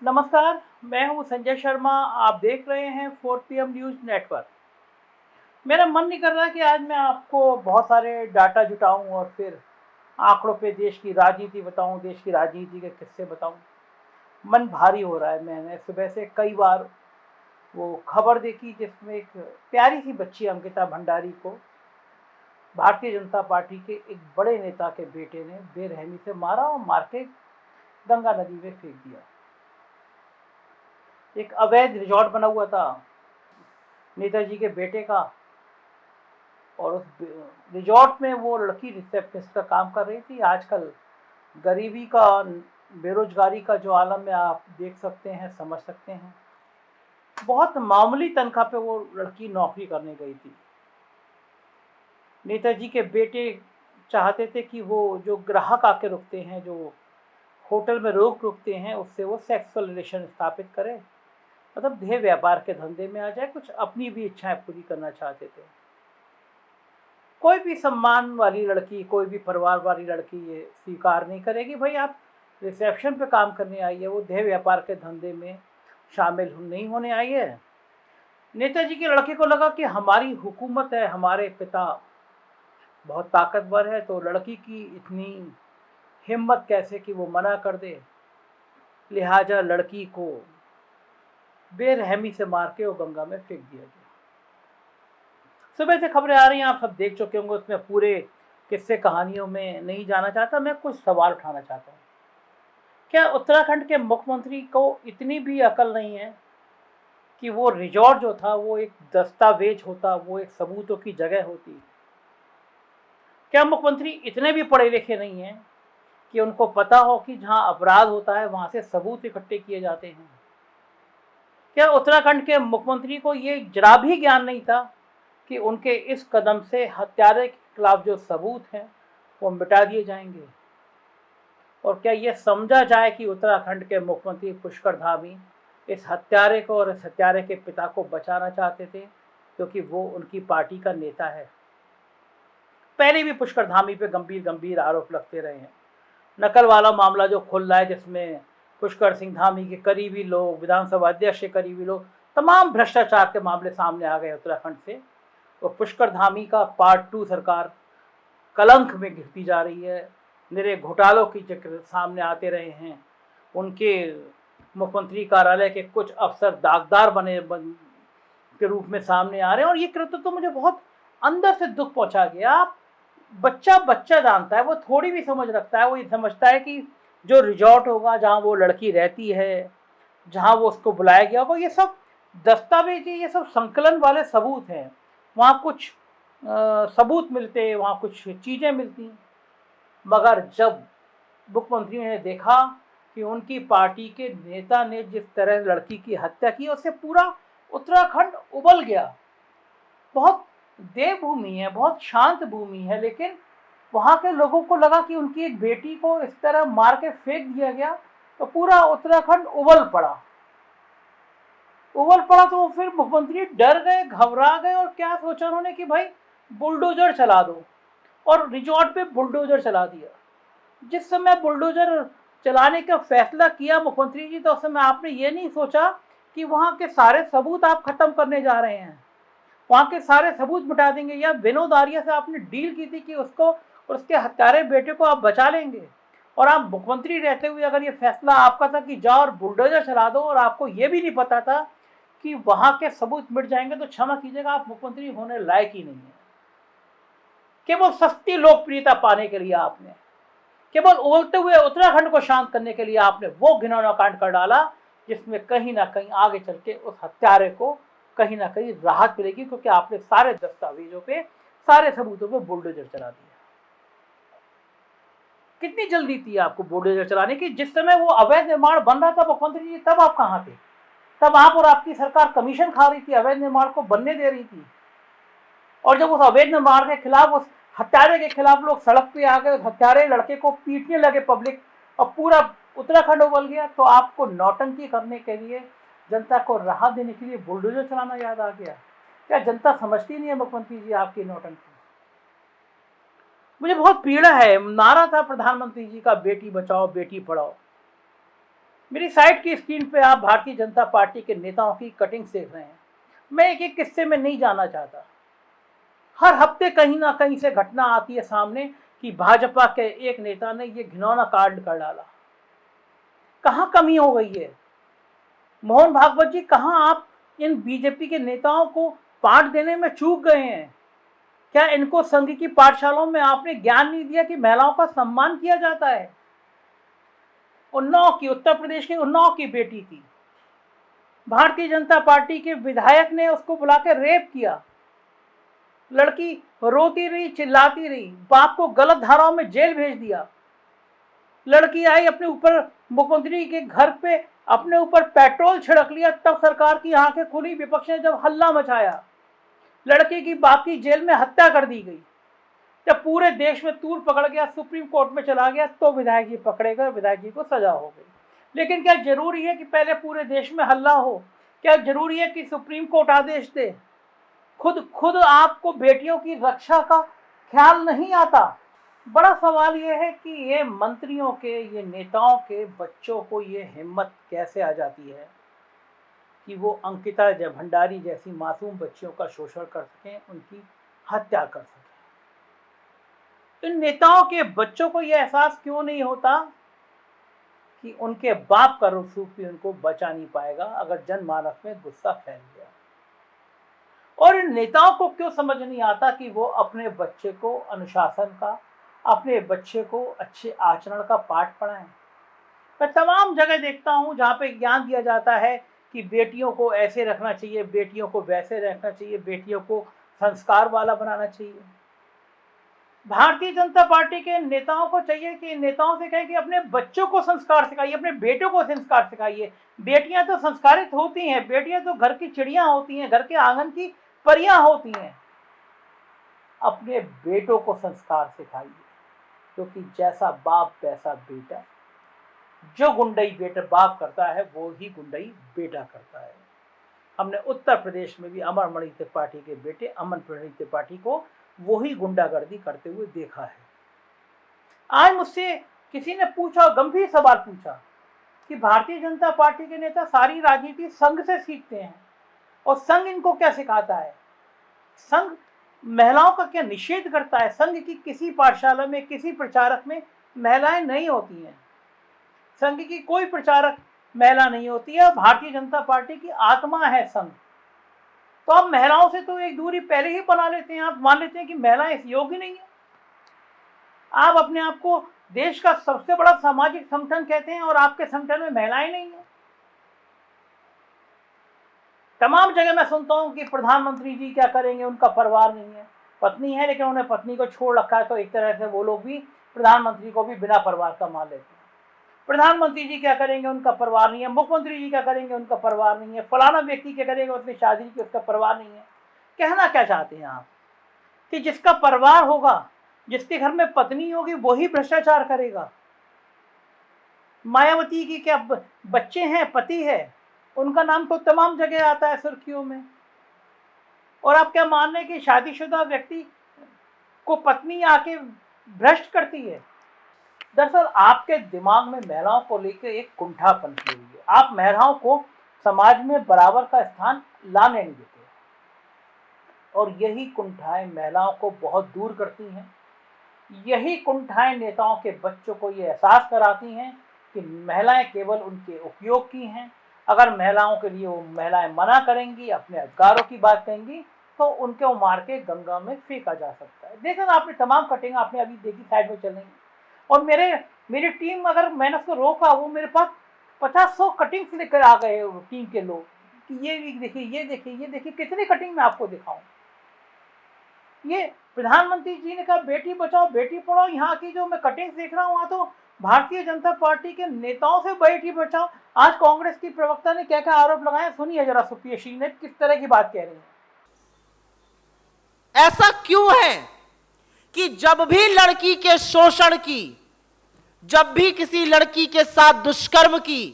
नमस्कार, मैं हूं संजय शर्मा। आप देख रहे हैं 4 PM न्यूज़ नेटवर्क। मेरा मन नहीं कर रहा कि आज मैं आपको बहुत सारे डाटा जुटाऊं और फिर आंकड़ों पे देश की राजनीति बताऊं, देश की राजनीति के किस्से बताऊं। मन भारी हो रहा है। मैंने सुबह से कई बार वो खबर देखी जिसमें एक प्यारी सी बच्ची अंकिता भंडारी को भारतीय जनता पार्टी के एक बड़े नेता के बेटे ने बेरहमी से मारा और मार के गंगा नदी में फेंक दिया। एक अवैध रिजॉर्ट बना हुआ था नेताजी के बेटे का, और उस रिजॉर्ट में वो लड़की रिसेप्शनिस्ट का काम कर रही थी। आजकल गरीबी का, बेरोजगारी का जो आलम है आप देख सकते हैं, समझ सकते हैं। बहुत मामूली तनख्वाह पे वो लड़की नौकरी करने गई थी। नेताजी के बेटे चाहते थे कि वो जो ग्राहक आके रुकते हैं, जो होटल में रुकते हैं, उससे वो सेक्सुअल रिलेशन स्थापित करे, मतलब देह व्यापार के धंधे में आ जाए, कुछ अपनी भी इच्छाएं पूरी करना चाहते थे। कोई भी सम्मान वाली लड़की, कोई भी परिवार वाली लड़की ये स्वीकार नहीं करेगी। भाई आप रिसेप्शन पे काम करने आई है, वो देह व्यापार के धंधे में शामिल नहीं होने आई है। नेताजी के लड़के को लगा कि हमारी हुकूमत है, हमारे पिता बहुत ताकतवर है, तो लड़की की इतनी हिम्मत कैसे कि वो मना कर दे। लिहाजा लड़की को बेरहमी से मार के वो गंगा में फेंक दिया गया। सुबह से खबरें आ रही हैं, आप सब देख चुके होंगे। उसमें पूरे किस्से कहानियों में नहीं जाना चाहता, मैं कुछ सवाल उठाना चाहता हूँ। क्या उत्तराखंड के मुख्यमंत्री को इतनी भी अकल नहीं है कि वो रिजॉर्ट जो था वो एक दस्तावेज होता, वो एक सबूतों की जगह होती? क्या मुख्यमंत्री इतने भी पढ़े लिखे नहीं हैं कि उनको पता हो कि जहाँ अपराध होता है वहाँ से सबूत इकट्ठे किए जाते हैं? क्या उत्तराखंड के मुख्यमंत्री को ये जरा भी ज्ञान नहीं था कि उनके इस कदम से हत्यारे के खिलाफ जो सबूत हैं वो मिटा दिए जाएंगे? और क्या ये समझा जाए कि उत्तराखंड के मुख्यमंत्री पुष्कर धामी इस हत्यारे को और इस हत्यारे के पिता को बचाना चाहते थे क्योंकि वो उनकी पार्टी का नेता है? पहले भी पुष्कर धामी पे गंभीर गंभीर आरोप लगते रहे हैं। नकल वाला मामला जो खुल रहा है, जिसमें पुष्कर सिंह धामी के करीबी लोग, विधानसभा अध्यक्ष के करीबी लोग, तमाम भ्रष्टाचार के मामले सामने आ गए उत्तराखंड से। तो पुष्कर धामी का पार्ट 2 सरकार कलंक में घिरती जा रही है। निरे घोटालों की जिक्र सामने आते रहे हैं। उनके मुख्यमंत्री कार्यालय के कुछ अफसर दागदार के रूप में सामने आ रहे हैं, और ये कृत्य तो मुझे बहुत अंदर से दुख पहुंचा गया। आप बच्चा जानता है, वो थोड़ी भी समझ रखता है। वो ये समझता है कि जो रिजॉर्ट होगा जहाँ वो लड़की रहती है, जहाँ वो उसको बुलाया गया होगा, ये सब दस्तावेज, ये सब संकलन वाले सबूत हैं। वहाँ कुछ सबूत मिलते हैं, वहाँ कुछ चीज़ें मिलती। मगर जब मुख्यमंत्री ने देखा कि उनकी पार्टी के नेता ने जिस तरह लड़की की हत्या की, उससे पूरा उत्तराखंड उबल गया। बहुत देवभूमि है, बहुत शांत भूमि है, लेकिन वहाँ के लोगों को लगा कि उनकी एक बेटी को इस तरह मार के फेंक दिया गया, तो पूरा उत्तराखंड उबल पड़ा। तो फिर मुख्यमंत्री डर गए, घबरा गए, और क्या सोचा उन्होंने कि भाई बुलडोजर चला दो, और रिजॉर्ट पे बुलडोजर चला दिया। जिस समय बुलडोजर चलाने का फैसला किया मुख्यमंत्री जी, तो उस समय आपने ये नहीं सोचा कि वहाँ के सारे सबूत आप खत्म करने जा रहे हैं, वहाँ के सारे सबूत मिटा देंगे। या विनोद आर्या से आपने डील की थी कि उसको और उसके हत्यारे बेटे को आप बचा लेंगे, और आप मुख्यमंत्री रहते हुए अगर ये फैसला आपका था कि जाओ और बुलडोजर चला दो, और आपको ये भी नहीं पता था कि वहाँ के सबूत मिट जाएंगे, तो क्षमा कीजिएगा, आप मुख्यमंत्री होने लायक ही नहीं है। केवल सस्ती लोकप्रियता पाने के लिए आपने, केवल उबलते हुए उत्तराखंड को शांत करने के लिए आपने वो घिनौना कांड कर डाला, जिसमें कहीं ना कहीं आगे चल के उस हत्यारे को कहीं ना कहीं राहत मिलेगी, क्योंकि आपने सारे दस्तावेजों पे, सारे सबूतों पे बुलडोजर चला दिया। कितनी जल्दी थी आपको बुलडोजर चलाने की? जिस समय वो अवैध निर्माण बन रहा था मुख्यमंत्री जी, तब आप कहाँ थे? तब आप और आपकी सरकार कमीशन खा रही थी, अवैध निर्माण को बनने दे रही थी। और जब उस अवैध निर्माण के खिलाफ, उस हत्यारे के खिलाफ लोग सड़क पे आ गए, उस हत्यारे लड़के को पीटने लगे पब्लिक, और पूरा उत्तराखंड उबल गया, तो आपको नौटंकी करने के लिए, जनता को राहत देने के लिए बुलडोजर चलाना याद आ गया? क्या जनता समझती नहीं है मुख्यमंत्री जी आपकी नौटंकी? मुझे बहुत पीड़ा है। नारा था प्रधानमंत्री जी का, बेटी बचाओ बेटी पढ़ाओ। मेरी साइड की स्क्रीन पे आप भारतीय जनता पार्टी के नेताओं की कटिंग्स देख रहे हैं। मैं एक एक किस्से में नहीं जाना चाहता। हर हफ्ते कहीं ना कहीं से घटना आती है सामने कि भाजपा के एक नेता ने ये घिनौना कांड कर डाला। कहां कमी हो गई है? मोहन भागवत जी, कहां आप इन बीजेपी के नेताओं को पाठ देने में चूक गए हैं? क्या इनको संघ की पाठशालाओं में आपने ज्ञान नहीं दिया कि महिलाओं का सम्मान किया जाता है? उत्तर प्रदेश के उन्नाव की बेटी थी, भारतीय जनता पार्टी के विधायक ने उसको बुलाकर रेप किया। लड़की रोती रही, चिल्लाती रही, बाप को गलत धाराओं में जेल भेज दिया। लड़की आई अपने ऊपर, मुख्यमंत्री के घर पे अपने ऊपर पेट्रोल छिड़क लिया, तब सरकार की आंखें खुली। विपक्ष ने जब हल्ला मचाया, लड़के की बाप की जेल में हत्या कर दी गई। जब पूरे देश में तूल पकड़ गया, सुप्रीम कोर्ट में चला गया, तो विधायक जी पकड़े गए, विधायक जी को सजा हो गई। लेकिन क्या जरूरी है कि पहले पूरे देश में हल्ला हो? क्या जरूरी है कि सुप्रीम कोर्ट आदेश दे? खुद आपको बेटियों की रक्षा का ख्याल नहीं आता। बड़ा सवाल यह है कि ये मंत्रियों के, ये नेताओं के बच्चों को ये हिम्मत कैसे आ जाती है कि वो अंकिता भंडारी जैसी मासूम बच्चियों का शोषण कर सकें, उनकी हत्या कर सकें। इन नेताओं के बच्चों को यह एहसास क्यों नहीं होता कि उनके बाप का रसूख भी उनको बचा नहीं पाएगा अगर जनमानस में गुस्सा फैल गया? और इन नेताओं को क्यों समझ नहीं आता कि वो अपने बच्चे को अनुशासन का, अपने बच्चे को अच्छे आचरण का पाठ पढ़ाएं? मैं तमाम जगह देखता हूं जहां पे ज्ञान दिया जाता है कि बेटियों को ऐसे रखना चाहिए, बेटियों को वैसे रखना चाहिए, बेटियों को संस्कार वाला बनाना चाहिए। भारतीय जनता पार्टी के नेताओं को चाहिए कि नेताओं से कहें कि अपने बच्चों को संस्कार सिखाइए, अपने बेटों को संस्कार सिखाइए। बेटियां तो संस्कारित होती हैं, बेटियां तो घर की चिड़ियां होती हैं, घर के आंगन की परियां होती हैं। अपने बेटों को संस्कार सिखाइए, क्योंकि जैसा बाप वैसा बेटा। जो गुंडई बेटा बाप करता है वो ही गुंडई बेटा करता है। हमने उत्तर प्रदेश में भी अमरमणि त्रिपाठी के बेटे अमनप्रणीत त्रिपाठी को वही गुंडागर्दी करते हुए देखा है। आज मुझसे किसी ने पूछा, गंभीर सवाल पूछा कि भारतीय जनता पार्टी के नेता सारी राजनीति संघ से सीखते हैं और संघ इनको क्या सिखाता है? संघ महिलाओं का क्या निषेध करता है? संघ की किसी पाठशाला में, किसी प्रचारक में महिलाएं नहीं होती हैं। संघ की कोई प्रचारक महिला नहीं होती है। भारतीय जनता पार्टी की आत्मा है संघ। तो आप महिलाओं से तो एक दूरी पहले ही बना लेते हैं। आप मान लेते हैं कि महिलाएं इस योग्य नहीं है। आप अपने आप को देश का सबसे बड़ा सामाजिक संगठन कहते हैं और आपके संगठन में महिलाएं नहीं है। तमाम जगह मैं सुनता हूं कि प्रधानमंत्री जी क्या करेंगे, उनका परिवार नहीं है। पत्नी है लेकिन उन्हें पत्नी को छोड़ रखा है, तो एक तरह से वो लोग भी प्रधानमंत्री को भी बिना परिवार का मान लेते हैं। प्रधानमंत्री जी क्या करेंगे, उनका परिवार नहीं है। मुख्यमंत्री जी क्या करेंगे, उनका परिवार नहीं है। फलाना व्यक्ति क्या करेगा, उसने शादी की, उसका परिवार नहीं है। कहना क्या चाहते हैं आप कि जिसका परिवार होगा, जिसके घर में पत्नी होगी, वही भ्रष्टाचार करेगा? मायावती की क्या बच्चे हैं, पति है, उनका नाम तो तमाम जगह आता है सुर्खियों में। और आप क्या मान रहे हैं कि शादीशुदा व्यक्ति को पत्नी आके भ्रष्ट करती है? दरअसल आपके दिमाग में महिलाओं को लेकर एक कुंठापन की हुई है। आप महिलाओं को समाज में बराबर का स्थान लाने नहीं देते और यही कुंठाएं महिलाओं को बहुत दूर करती हैं। यही कुंठाएं नेताओं के बच्चों को ये एहसास कराती हैं कि महिलाएं केवल उनके उपयोग की हैं। अगर महिलाओं के लिए वो महिलाएं मना करेंगी, अपने अधिकारों की बात कहेंगी, तो उनको मार के गंगा में फेंका जा सकता है। देखा ना आपने, तमाम कटिंग आपने अभी देखी, साइड में चल रही। और मेरी टीम, अगर मैंने उसको रोका, वो मेरे पास 50-100 कटिंग्स लेकर आ गए टीम के लोग कि ये देखिए, ये देखिए, ये देखिए। कितनी कटिंग मैं आपको दिखाऊं? ये प्रधानमंत्री जी ने कहा बेटी बचाओ बेटी पढ़ाओ, यहाँ की जो मैं कटिंग्स देख रहा हूँ वहाँ तो भारतीय जनता पार्टी के नेताओं से बेटी बचाओ। आज कांग्रेस की प्रवक्ता ने क्या क्या आरोप लगाए, सुनिए जरा सुप्रिया श्री ने किस तरह की बात कह रही है। ऐसा क्यों है कि जब भी लड़की के शोषण की, जब भी किसी लड़की के साथ दुष्कर्म की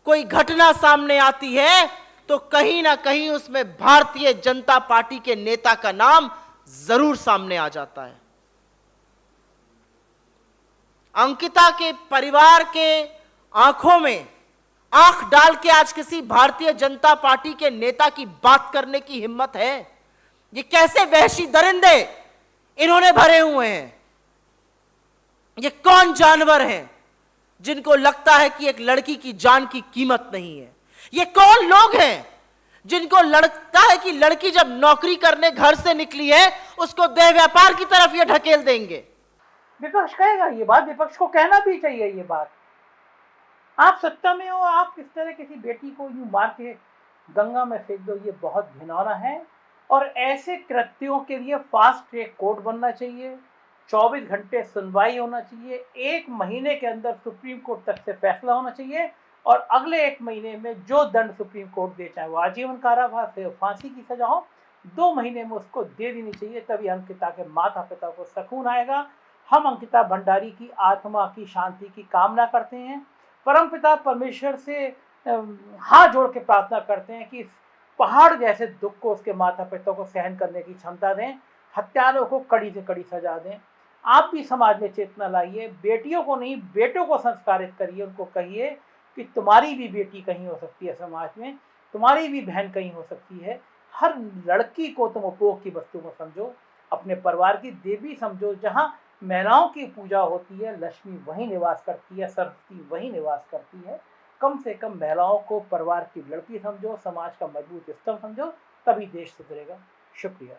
कोई घटना सामने आती है, तो कहीं ना कहीं उसमें भारतीय जनता पार्टी के नेता का नाम जरूर सामने आ जाता है। अंकिता के परिवार के आंखों में आंख डाल के आज किसी भारतीय जनता पार्टी के नेता की बात करने की हिम्मत है? ये कैसे वहशी दरिंदे इन्होंने भरे हुए हैं? ये कौन जानवर हैं जिनको लगता है कि एक लड़की की जान की कीमत नहीं है? ये कौन लोग हैं जिनको लगता है कि लड़की जब नौकरी करने घर से निकली है उसको देह व्यापार की तरफ ये ढकेल देंगे? विपक्ष कहेगा ये बात, विपक्ष को कहना भी चाहिए ये बात। आप सत्ता में हो, आप किस तरह किसी बेटी को यूं मार के गंगा में फेंक दो, ये बहुत घिनौना है। और ऐसे कृत्यों के लिए फास्ट ट्रैक कोर्ट बनना चाहिए, 24 घंटे सुनवाई होना चाहिए, 1 महीने के अंदर सुप्रीम कोर्ट तक से फैसला होना चाहिए, और अगले 1 महीने में जो दंड सुप्रीम कोर्ट दे, चाहे वो आजीवन कारावास है, फांसी की सजा हो, 2 महीने में उसको दे देनी चाहिए। तभी अंकिता के माता पिता को सुकून आएगा। हम अंकिता भंडारी की आत्मा की शांति की कामना करते हैं, परमपिता परमेश्वर से हाथ जोड़ के प्रार्थना करते हैं कि इस पहाड़ जैसे दुख को उसके माता पिता को सहन करने की क्षमता दें, हत्यारों को कड़ी से कड़ी सजा दें। आप भी समाज में चेतना लाइए, बेटियों को नहीं बेटों को संस्कारित करिए, उनको कहिए कि तुम्हारी भी बेटी कहीं हो सकती है समाज में, तुम्हारी भी बहन कहीं हो सकती है। हर लड़की को तुम उपभोग की वस्तु में समझो, अपने परिवार की देवी समझो। जहाँ महिलाओं की पूजा होती है, लक्ष्मी वहीं निवास करती है, सरस्वती वहीं निवास करती है। कम से कम महिलाओं को परिवार की लड़की समझो, समाज का मजबूत स्तंभ समझो, तभी देश सुधरेगा। शुक्रिया।